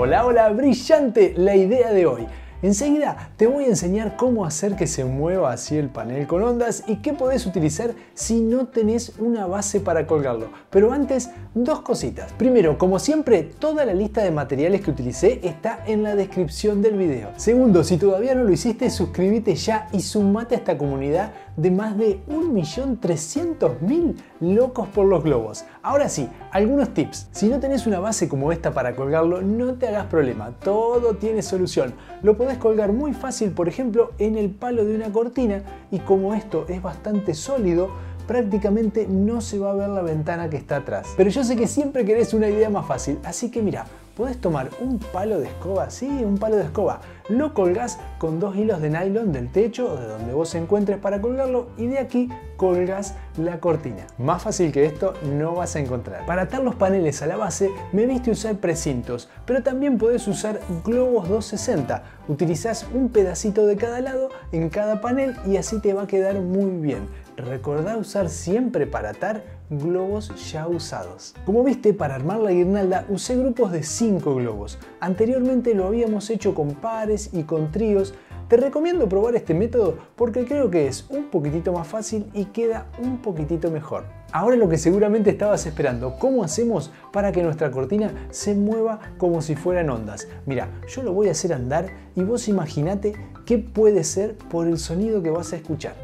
Hola, hola, brillante la idea de hoy. Enseguida te voy a enseñar cómo hacer que se mueva así el panel con ondas y qué podés utilizar si no tenés una base para colgarlo. Pero antes, dos cositas. Primero, como siempre, toda la lista de materiales que utilicé está en la descripción del video. Segundo, si todavía no lo hiciste, suscríbete ya y sumate a esta comunidad de más de 1.300.000 locos por los globos. Ahora sí, algunos tips. Si no tenés una base como esta para colgarlo, no te hagas problema, todo tiene solución. Lo podés colgar muy fácil, por ejemplo, en el palo de una cortina, y como esto es bastante sólido, prácticamente no se va a ver la ventana que está atrás. Pero yo sé que siempre querés una idea más fácil, así que mira, podés tomar un palo de escoba, sí, un palo de escoba, lo colgás con dos hilos de nylon del techo o de donde vos encuentres para colgarlo, y de aquí colgás la cortina. Más fácil que esto no vas a encontrar. Para atar los paneles a la base me viste usar precintos, pero también podés usar globos 260. Utilizás un pedacito de cada lado en cada panel y así te va a quedar muy bien. Recordá usar siempre para atar globos ya usados. Como viste, para armar la guirnalda usé grupos de 5 globos. Anteriormente lo habíamos hecho con pares y con tríos. Te recomiendo probar este método porque creo que es un poquitito más fácil y queda un poquitito mejor. Ahora lo que seguramente estabas esperando, ¿cómo hacemos para que nuestra cortina se mueva como si fueran ondas? Mira, yo lo voy a hacer andar y vos imaginate qué puede ser por el sonido que vas a escuchar.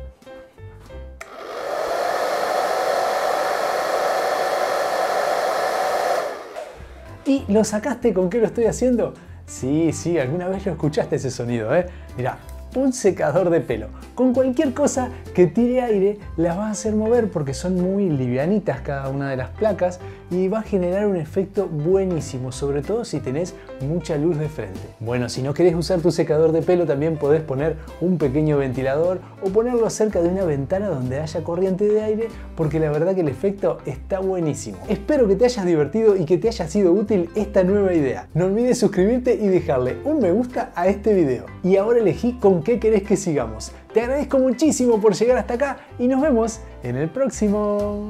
¿Y lo sacaste con qué lo estoy haciendo? Sí, alguna vez lo escuchaste ese sonido, ¿eh? Mirá, un secador de pelo. Con cualquier cosa que tire aire las va a hacer mover porque son muy livianitas cada una de las placas y va a generar un efecto buenísimo, sobre todo si tenés mucha luz de frente. Bueno, si no querés usar tu secador de pelo, también podés poner un pequeño ventilador o ponerlo cerca de una ventana donde haya corriente de aire, porque la verdad que el efecto está buenísimo. Espero que te hayas divertido y que te haya sido útil esta nueva idea. No olvides suscribirte y dejarle un me gusta a este video. Y ahora elegí con qué querés que sigamos. Te agradezco muchísimo por llegar hasta acá y nos vemos en el próximo.